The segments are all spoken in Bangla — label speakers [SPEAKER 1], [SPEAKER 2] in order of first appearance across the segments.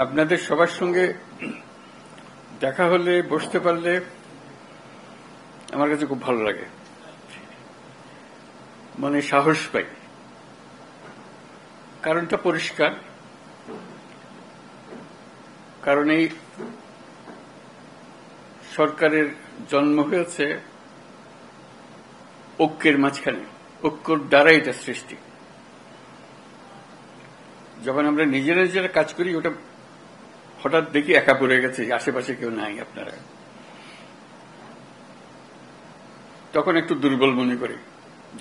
[SPEAKER 1] আপনাদের সবার সঙ্গে দেখা হলে বসতে পারলে আমার কাছে খুব ভালো লাগে, মানে সাহস পাই। কারণটা পরিষ্কার, কারণ এই সরকারের জন্ম হয়েছে ঐক্যের মাঝখানে, ঐক্যর দ্বারা এটা সৃষ্টি। যখন আমরা নিজেরা নিজেরা কাজ করি, ওটা হঠাৎ দেখি একা পড়ে গেছে, আশেপাশে কেউ নাই আপনারা, তখন একটু দুর্বল মনে করি।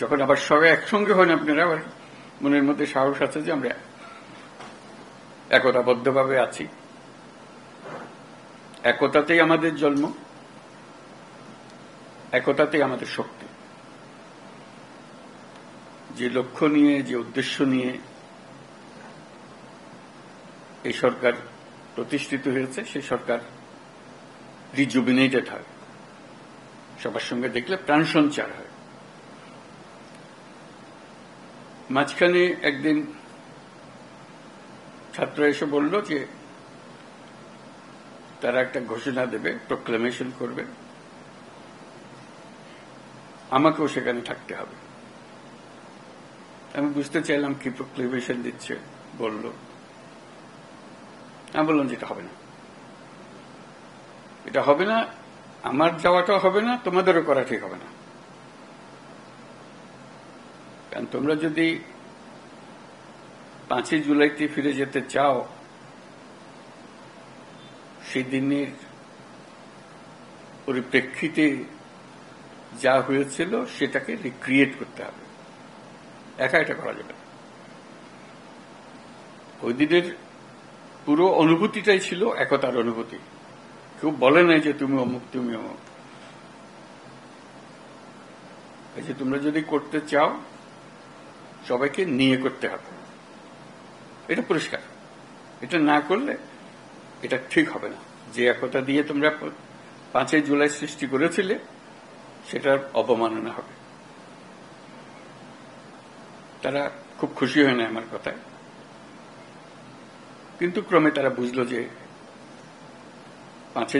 [SPEAKER 1] যখন আবার সবাই একসঙ্গে হন আপনারা, আবার মনের মধ্যে সাহস আছে যে আমরা একতাবদ্ধভাবে আছি। একতাতেই আমাদের জন্ম, একতাতেই আমাদের শক্তি। যে লক্ষ্য নিয়ে, যে উদ্দেশ্য নিয়ে এই সরকার প্রতিষ্ঠিত হয়েছে, সেই সরকার রিজুবিনেটেড হয়, সবার সঙ্গে দেখলে প্রাণ সঞ্চার হয়। মাঝখানে একদিন ছাত্র এসে বলল যে তারা একটা ঘোষণা দেবে, প্রোক্লেমেশন করবে, আমাকেও সেখানে থাকতে হবে। আমি বুঝতে চাইলাম কি প্রোক্লেমেশন দিচ্ছে, বলল। আমি বললাম যে এটা হবে না, এটা হবে না, আমার যাওয়াটাও হবে না, তোমাদেরও করা ঠিক হবে না। কারণ তোমরা যদি 5ই জুলাইতে ফিরে যেতে চাও, সেই দিনের পরিপ্রেক্ষিতে যা হয়েছিল সেটাকে রিক্রিয়েট করতে হবে, একা এটা করা যাবে না। ওই দিনের পুরো অনুভূতিটাই ছিল একতার অনুভূতি। কেউ বলে নাই যে তুমি অমুক, তুমি অমুক। এই যে তোমরা যদি করতে চাও, সবাইকে নিয়ে করতে হবে, এটা পরিষ্কার। এটা না করলে এটা ঠিক হবে না। যে একতা দিয়ে তোমরা 5ই জুলাই সৃষ্টি করেছিলে, সেটার অবমাননা হবে। তারা খুব খুশি হয় না আমার কথায়, কিন্তু ক্রমে তারা বুঝলো যে 5ই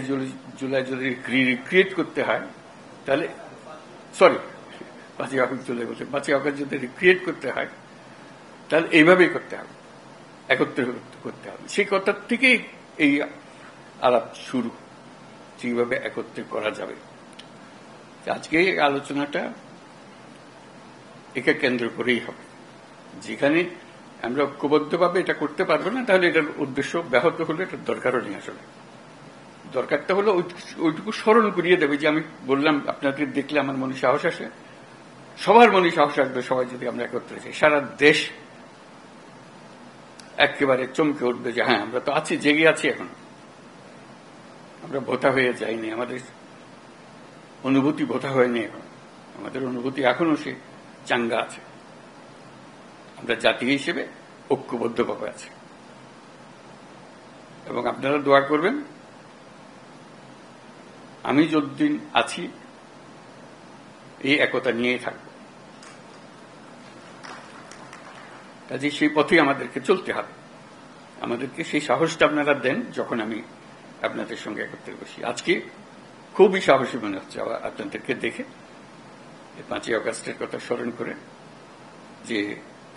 [SPEAKER 1] জুলাই যদি রিক্রিয়েট করতে হয়, তাহলে 5ই আগস্ট জুলাই বলছে, 5ই আগস্ট যদি রিক্রিয়েট করতে হয়, তাহলে এইভাবেই করতে হবে, একত্রে করতে হবে। সেই কথার থেকেই এই আলাপ শুরু, যেভাবে একত্রে করা যাবে। আজকে এই আলোচনাটা একে কেন্দ্র করেই হবে। যেখানে আমরা ঐক্যবদ্ধভাবে এটা করতে পারবো না, তাহলে এটার উদ্দেশ্য ব্যাহত হলে এটার দরকারও নেই। আসলে দরকারটা হলো ওইটুকু স্মরণ করিয়ে দেবে যে আমি বললাম, আপনাদের দেখলে আমার মনে সাহস আসে, সবার মনে সাহস আসবে। সবাই যদি আমরা একত্রে যাই, সারা দেশ একেবারে চমকে উঠবে যে হ্যাঁ, আমরা তো আছি, জেগে আছি, এখন আমরা ভোতা হয়ে যাইনি, আমাদের অনুভূতি ভোতা হয়নি, এখন আমাদের অনুভূতি এখনো সে চাঙ্গা আছে। আমরা জাতি হিসেবে ঐক্যবদ্ধভাবে আছি। এবং আপনারা দোয়া করবেন, আমি যতদিন আছি এই একতা নিয়েই থাকব। কাজে সেই পথেই আমাদেরকে চলতে হবে। আমাদেরকে সেই সাহসটা আপনারা দেন যখন আমি আপনাদের সঙ্গে একত্রে বসি। আজকে খুবই সাহসী মনে হচ্ছে আপনাদেরকে দেখে, 5ই আগস্টের কথা স্মরণ করে, যে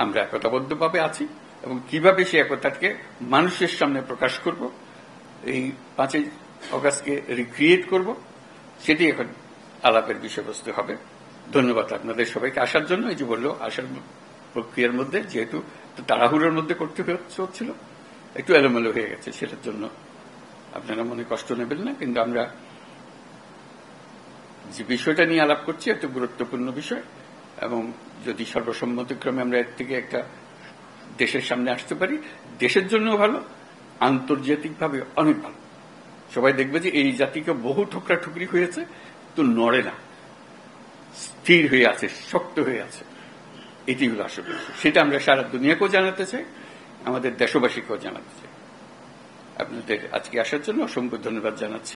[SPEAKER 1] আমরা একতাবদ্ধভাবে আছি এবং কিভাবে সেই একতাকে মানুষের সামনে প্রকাশ করব, এই 5ই আগস্টকে রিক্রিয়েট করব, সেটি এখন আলাপের বিষয়বস্তু হবে। ধন্যবাদ আপনাদের সবাইকে আসার জন্য। এই যে বললো, আসার প্রক্রিয়ার মধ্যে যেহেতু তাড়াহুড়োর মধ্যে করতে হচ্ছিল, একটু এলোমেলো হয়ে গেছে, সেটার জন্য আপনারা মনে কষ্ট নেবেন না। কিন্তু আমরা যে বিষয়টা নিয়ে আলাপ করছি একটা গুরুত্বপূর্ণ বিষয়, এবং যদি সর্বসম্মতিক্রমে আমরা এর থেকে একটা দেশের সামনে আসতে পারি, দেশের জন্য ভালো, আন্তর্জাতিকভাবে অনেক ভালো। সবাই দেখবে যে এই জাতিকে বহু ঠোকরা ঠুকরি হয়েছে, তো নড়ে না, স্থির হয়ে আছে, শক্ত হয়ে আছে। এটি হলো আসল বিষয়। সেটা আমরা সারা দুনিয়াকেও জানাতে চাই, আমাদের দেশবাসীকেও জানাতে চাই। আপনাদের আজকে আসার জন্য অসংখ্য ধন্যবাদ জানাচ্ছি।